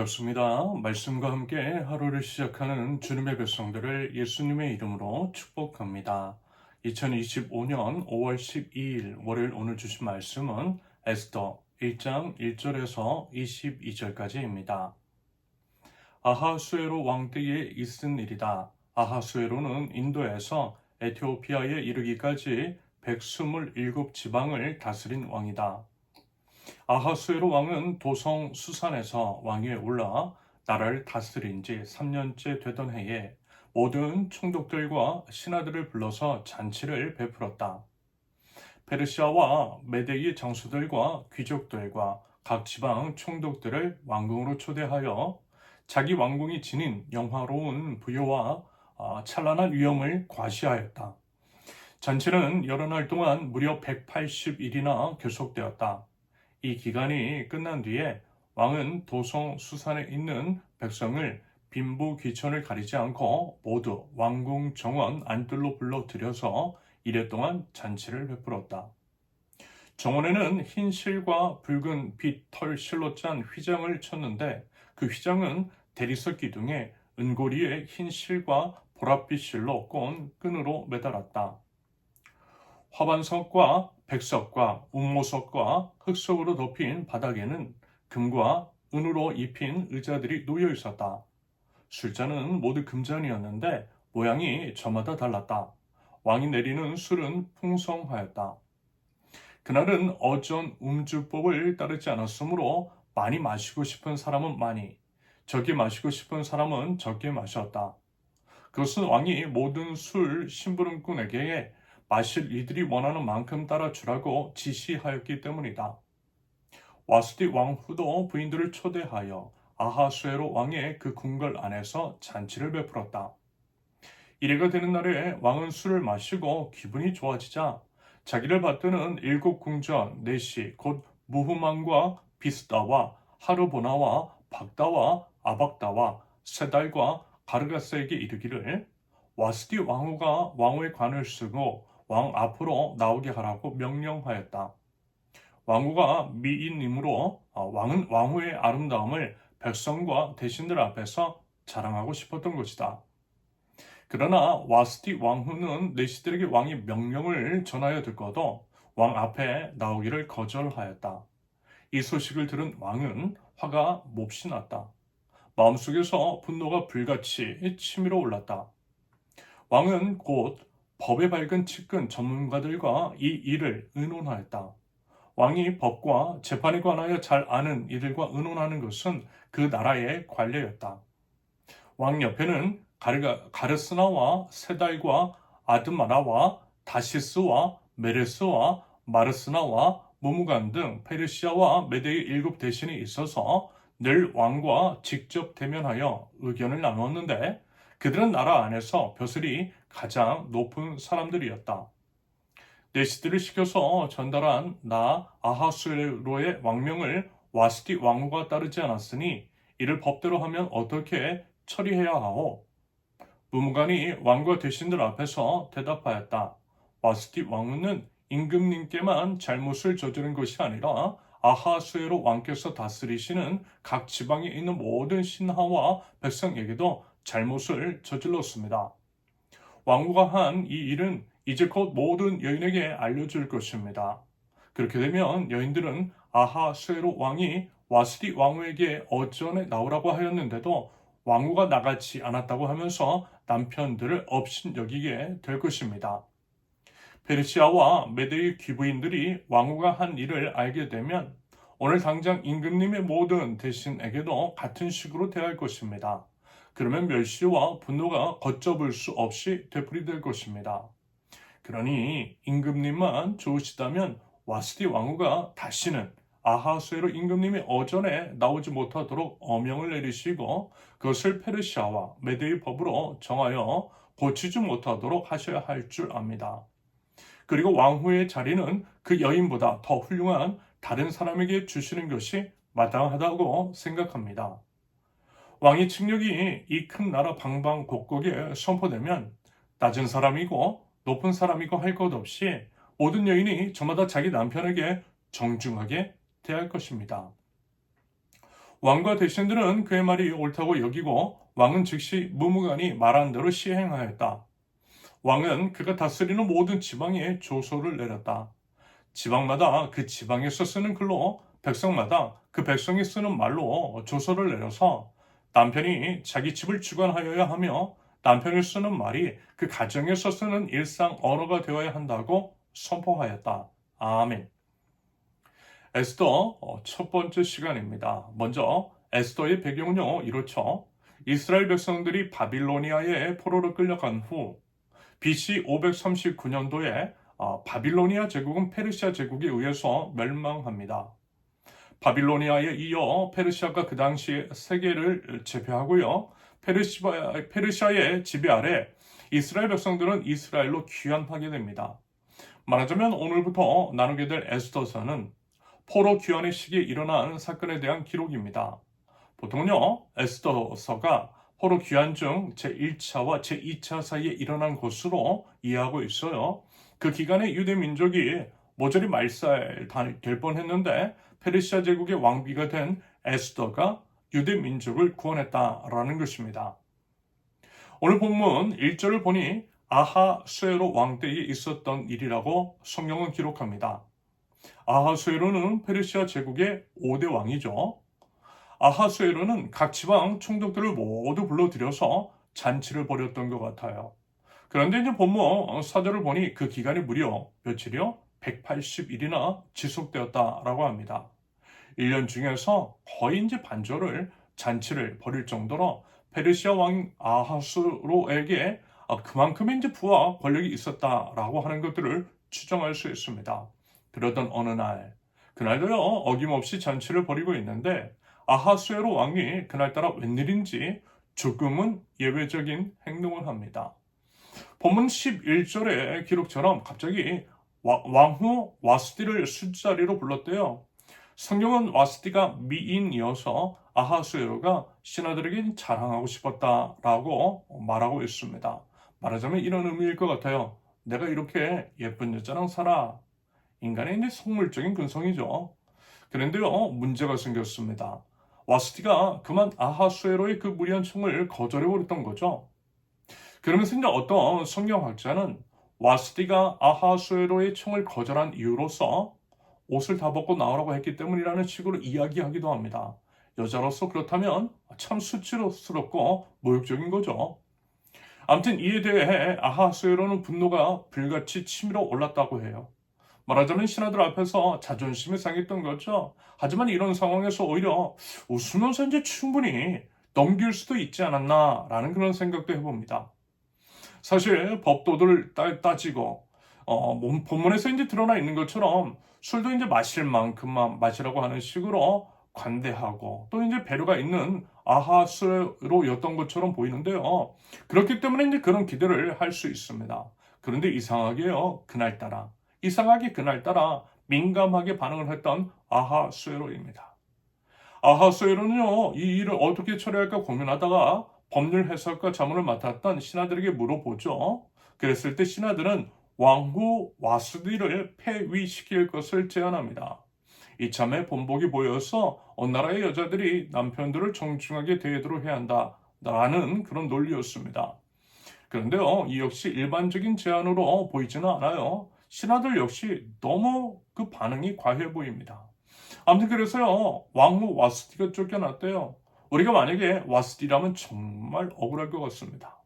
반갑습니다. 말씀과 함께 하루를 시작하는 주님의 백성들을 예수님의 이름으로 축복합니다. 2025년 5월 12일 월요일 오늘 주신 말씀은 에스더 1장 1절에서 22절까지입니다. 아하수에로 왕 때에 있은 일이다. 아하수에로는 인도에서 에티오피아에 이르기까지 127 지방을 다스린 왕이다. 아하수에로 왕은 도성 수산에서 왕위에 올라 나라를 다스린 지 3년째 되던 해에 모든 총독들과 신하들을 불러서 잔치를 베풀었다. 페르시아와 메데의 장수들과 귀족들과 각 지방 총독들을 왕궁으로 초대하여 자기 왕궁이 지닌 영화로운 부여와 찬란한 위엄을 과시하였다. 잔치는 여러 날 동안 무려 180일이나 계속되었다. 이 기간이 끝난 뒤에 왕은 도성 수산에 있는 백성을 빈부귀천을 가리지 않고 모두 왕궁 정원 안뜰로 불러 들여서 이래 동안 잔치를 베풀었다. 정원에는 흰 실과 붉은 빛 털 실로 짠 휘장을 쳤는데 그 휘장은 대리석 기둥에 은고리에 흰 실과 보랏빛 실로 꼰 끈으로 매달았다. 화반석과 백석과 운모석과 흑석으로 덮인 바닥에는 금과 은으로 입힌 의자들이 놓여 있었다. 술잔은 모두 금잔이었는데 모양이 저마다 달랐다. 왕이 내리는 술은 풍성하였다. 그날은 어전 음주법을 따르지 않았으므로 많이 마시고 싶은 사람은 많이, 적게 마시고 싶은 사람은 적게 마셨다. 그것은 왕이 모든 술 심부름꾼에게 마실 이들이 원하는 만큼 따라 주라고 지시하였기 때문이다. 와스디 왕후도 부인들을 초대하여 아하수에로 왕의 그 궁궐 안에서 잔치를 베풀었다. 이래가 되는 날에 왕은 술을 마시고 기분이 좋아지자 자기를 받드는 7궁전 넷이 곧 무후만과 비스다와 하르보나와 박다와 아박다와 세달과 가르가스에게 이르기를 와스디 왕후가 왕후의 관을 쓰고 왕 앞으로 나오게 하라고 명령하였다. 왕후가 미인이므로 왕은 왕후의 아름다움을 백성과 대신들 앞에서 자랑하고 싶었던 것이다. 그러나 와스티 왕후는 내시들에게 왕의 명령을 전하여 듣고도 왕 앞에 나오기를 거절하였다. 이 소식을 들은 왕은 화가 몹시 났다. 마음속에서 분노가 불같이 치밀어 올랐다. 왕은 곧 법에 밝은 측근 전문가들과 이 일을 의논하였다. 왕이 법과 재판에 관하여 잘 아는 이들과 의논하는 것은 그 나라의 관례였다. 왕 옆에는 가르스나와 세달과 아드마라와 다시스와 메레스와 마르스나와 무무간 등 페르시아와 메대의 7 대신이 있어서 늘 왕과 직접 대면하여 의견을 나누었는데 그들은 나라 안에서 벼슬이 가장 높은 사람들이었다. 내시들을 시켜서 전달한 나 아하수에로의 왕명을 와스티 왕후가 따르지 않았으니 이를 법대로 하면 어떻게 처리해야 하오? 무무간이 왕과 대신들 앞에서 대답하였다. 와스티 왕후는 임금님께만 잘못을 저지른 것이 아니라 아하수에로 왕께서 다스리시는 각 지방에 있는 모든 신하와 백성에게도 잘못을 저질렀습니다. 왕후가 한 이 일은 이제 곧 모든 여인에게 알려줄 것입니다. 그렇게 되면 여인들은 아하수에로 왕이 와스디 왕후에게 어전에 나오라고 하였는데도 왕후가 나가지 않았다고 하면서 남편들을 업신여기게 될 것입니다. 페르시아와 메대의 귀부인들이 왕후가 한 일을 알게 되면 오늘 당장 임금님의 모든 대신에게도 같은 식으로 대할 것입니다. 그러면 멸시와 분노가 걷잡을 수 없이 되풀이될 것입니다. 그러니 임금님만 좋으시다면 와스디 왕후가 다시는 아하수에로 임금님의 어전에 나오지 못하도록 어명을 내리시고 그것을 페르시아와 메대의 법으로 정하여 고치지 못하도록 하셔야 할 줄 압니다. 그리고 왕후의 자리는 그 여인보다 더 훌륭한 다른 사람에게 주시는 것이 마땅하다고 생각합니다. 왕의 칙력이 이 큰 나라 방방곡곡에 선포되면 낮은 사람이고 높은 사람이고 할 것 없이 모든 여인이 저마다 자기 남편에게 정중하게 대할 것입니다. 왕과 대신들은 그의 말이 옳다고 여기고 왕은 즉시 무무간이 말한 대로 시행하였다. 왕은 그가 다스리는 모든 지방에 조서를 내렸다. 지방마다 그 지방에서 쓰는 글로 백성마다 그 백성이 쓰는 말로 조서를 내려서 남편이 자기 집을 주관하여야 하며 남편이 쓰는 말이 그 가정에서 쓰는 일상 언어가 되어야 한다고 선포하였다. 아멘. 에스더 첫 번째 시간입니다. 먼저 에스더의 배경은요, 이렇죠. 이스라엘 백성들이 바빌로니아의 포로로 끌려간 후 BC 539년도에 바빌로니아 제국은 페르시아 제국에 의해서 멸망합니다. 바빌로니아에 이어 페르시아가 그 당시 세계를 제패하고요. 페르시아의 지배 아래 이스라엘 백성들은 이스라엘로 귀환하게 됩니다. 말하자면 오늘부터 나누게 될 에스더서는 포로 귀환의 시기에 일어난 사건에 대한 기록입니다. 보통은요, 에스더서가 포로 귀환 중 제1차와 제2차 사이에 일어난 것으로 이해하고 있어요. 그 기간에 유대 민족이 모조리 말살될 뻔했는데 페르시아 제국의 왕비가 된 에스더가 유대 민족을 구원했다라는 것입니다. 오늘 본문 1절을 보니 아하수에로 왕 때에 있었던 일이라고 성경은 기록합니다. 아하수에로는 페르시아 제국의 5대 왕이죠. 아하수에로는 각 지방 총독들을 모두 불러들여서 잔치를 벌였던 것 같아요. 그런데 이제 본문 사절을 보니 그 기간이 무려 며칠이요? 180일이나 지속되었다라고 합니다. 1년 중에서 거의 이제 반절을 잔치를 벌일 정도로 페르시아 왕 아하수로에게 그만큼의 이제 부와 권력이 있었다라고 하는 것들을 추정할 수 있습니다. 그러던 어느 날, 그날도요, 어김없이 잔치를 벌이고 있는데 아하수에로 왕이 그날따라 웬일인지 조금은 예외적인 행동을 합니다. 본문 11절의 기록처럼 갑자기 왕후 와스디를 술자리로 불렀대요. 성경은 와스디가 미인이어서 아하수에로가 신하들에게 자랑하고 싶었다라고 말하고 있습니다. 말하자면 이런 의미일 것 같아요. 내가 이렇게 예쁜 여자랑 살아. 인간의 이제 속물적인 근성이죠. 그런데요, 문제가 생겼습니다. 와스티가 그만 아하수에로의 그 무리한 청을 거절해버렸던 거죠. 그러면서 이제 어떤 성경학자는 와스티가 아하수에로의 청을 거절한 이유로서 옷을 다 벗고 나오라고 했기 때문이라는 식으로 이야기하기도 합니다. 여자로서 그렇다면 참 수치스럽고 모욕적인 거죠. 아무튼 이에 대해 아하수에로는 분노가 불같이 치밀어 올랐다고 해요. 말하자면 신하들 앞에서 자존심이 상했던 거죠. 하지만 이런 상황에서 오히려 웃으면서 이제 충분히 넘길 수도 있지 않았나라는 그런 생각도 해봅니다. 사실 법도를 따지고 본문에서 이제 드러나 있는 것처럼 술도 이제 마실 만큼만 마시라고 하는 식으로 관대하고 또 이제 배려가 있는 아하스로였던 것처럼 보이는데요. 그렇기 때문에 이제 그런 기대를 할 수 있습니다. 그런데 이상하게 그날따라 민감하게 반응을 했던 아하수에로입니다. 아하수에로는요, 이 일을 어떻게 처리할까 고민하다가 법률 해석과 자문을 맡았던 신하들에게 물어보죠. 그랬을 때 신하들은 왕후 와스디를 폐위시킬 것을 제안합니다. 이참에 본복이 보여서 나라의 여자들이 남편들을 정중하게 대하도록 해야 한다라는 그런 논리였습니다. 그런데요, 이 역시 일반적인 제안으로 보이지는 않아요. 신하들 역시 너무 그 반응이 과해 보입니다. 아무튼 그래서요, 왕후 와스티가 쫓겨났대요. 우리가 만약에 와스티라면 정말 억울할 것 같습니다.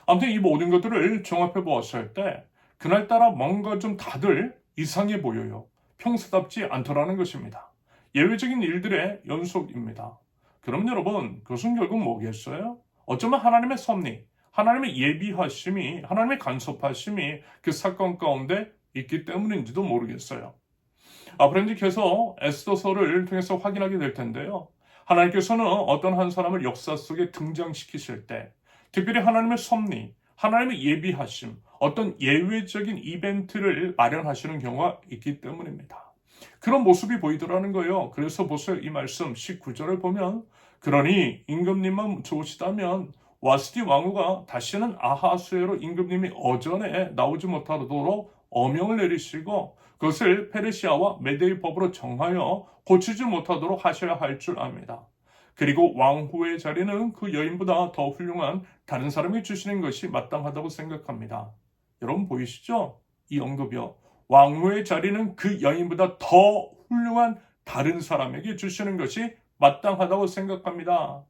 아무튼 이 모든 것들을 종합해 보았을 때 그날따라 뭔가 좀 다들 이상해 보여요. 평소답지 않더라는 것입니다. 예외적인 일들의 연속입니다. 그럼 여러분, 그것은 결국 뭐겠어요? 어쩌면 하나님의 섭리, 하나님의 예비하심이, 하나님의 간섭하심이 그 사건 가운데 있기 때문인지도 모르겠어요. 앞으로 이제 계속 에스더서를 통해서 확인하게 될 텐데요. 하나님께서는 어떤 한 사람을 역사 속에 등장시키실 때, 특별히 하나님의 섭리, 하나님의 예비하심, 어떤 예외적인 이벤트를 마련하시는 경우가 있기 때문입니다. 그런 모습이 보이더라는 거예요. 그래서 보세요. 이 말씀 19절을 보면 그러니 임금님만 좋으시다면 와스디 왕후가 다시는 아하수에로 임금님이 어전에 나오지 못하도록 어명을 내리시고 그것을 페르시아와 메데의 법으로 정하여 고치지 못하도록 하셔야 할 줄 압니다. 그리고 왕후의 자리는 그 여인보다 더 훌륭한 다른 사람이 주시는 것이 마땅하다고 생각합니다. 여러분 보이시죠? 이 언급이요. 왕후의 자리는 그 여인보다 더 훌륭한 다른 사람에게 주시는 것이 마땅하다고 생각합니다.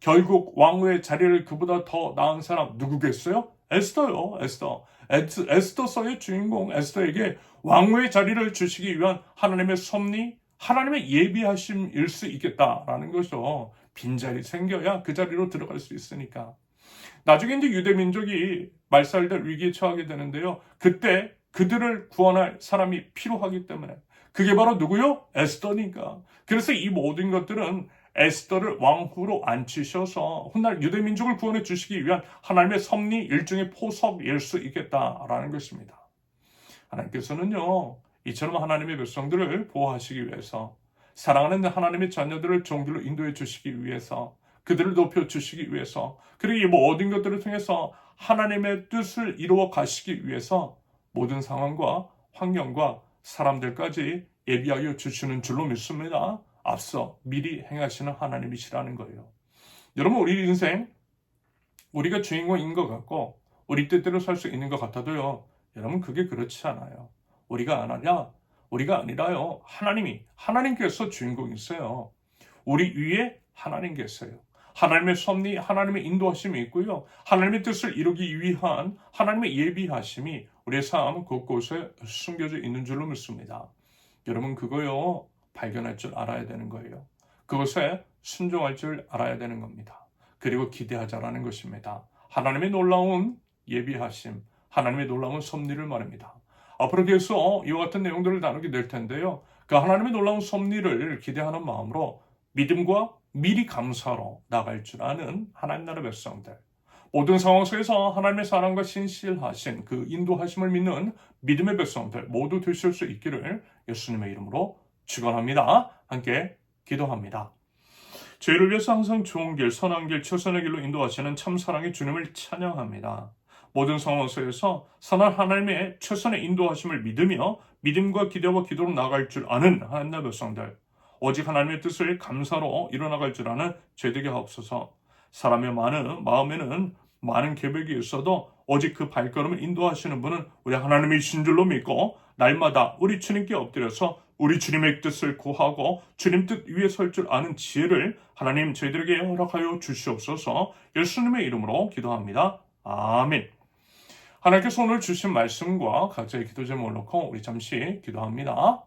결국 왕후의 자리를 그보다 더 나은 사람 누구겠어요? 에스더요. 에스더서의 주인공 에스더에게 왕후의 자리를 주시기 위한 하나님의 섭리, 하나님의 예비하심일 수 있겠다라는 것이죠. 빈자리 생겨야 그 자리로 들어갈 수 있으니까. 나중에 이제 유대민족이 말살될 위기에 처하게 되는데요. 그때 그들을 구원할 사람이 필요하기 때문에 그게 바로 누구요? 에스더니까. 그래서 이 모든 것들은 에스더를 왕후로 앉히셔서 훗날 유대민족을 구원해 주시기 위한 하나님의 섭리 일종의 포석일 수 있겠다라는 것입니다. 하나님께서는요, 이처럼 하나님의 백성들을 보호하시기 위해서 사랑하는 하나님의 자녀들을 종길로 인도해 주시기 위해서 그들을 높여주시기 위해서 그리고 이 모든 것들을 통해서 하나님의 뜻을 이루어 가시기 위해서 모든 상황과 환경과 사람들까지 예비하여 주시는 줄로 믿습니다. 앞서 미리 행하시는 하나님이시라는 거예요. 여러분 우리 인생 우리가 주인공인 것 같고 우리 뜻대로 살 수 있는 것 같아도요. 여러분 그게 그렇지 않아요. 우리가 아니라요. 하나님께서 주인공이세요. 우리 위에 하나님 계세요. 하나님의 섭리, 하나님의 인도하심이 있고요. 하나님의 뜻을 이루기 위한 하나님의 예비하심이 우리의 삶 곳곳에 숨겨져 있는 줄로 믿습니다. 여러분 그거요. 발견할 줄 알아야 되는 거예요. 그것에 순종할 줄 알아야 되는 겁니다. 그리고 기대하자라는 것입니다. 하나님의 놀라운 예비하심, 하나님의 놀라운 섭리를 말합니다. 앞으로 계속 이와 같은 내용들을 나누게 될 텐데요. 그 하나님의 놀라운 섭리를 기대하는 마음으로 믿음과 미리 감사로 나갈 줄 아는 하나님 나라 백성들. 모든 상황 속에서 하나님의 사랑과 신실하신 그 인도하심을 믿는 믿음의 백성들 모두 되실 수 있기를 예수님의 이름으로 축원합니다. 함께 기도합니다. 저희를 위해서 항상 좋은 길, 선한 길, 최선의 길로 인도하시는 참사랑의 주님을 찬양합니다. 모든 상황 속에서 선한 하나님의 최선의 인도하심을 믿으며 믿음과 기대와 기도로 나갈 줄 아는 하나님의 백성들. 오직 하나님의 뜻을 감사로 이뤄나갈 줄 아는 죄되게 하옵소서. 사람의 마음에는 많은 계획이 있어도 오직 그 발걸음을 인도하시는 분은 우리 하나님이신 줄로 믿고 날마다 우리 주님께 엎드려서 우리 주님의 뜻을 구하고 주님 뜻 위에 설 줄 아는 지혜를 하나님 저희들에게 허락하여 주시옵소서. 예수님의 이름으로 기도합니다. 아멘. 하나님께서 오늘 주신 말씀과 각자의 기도 제목을 놓고 우리 잠시 기도합니다.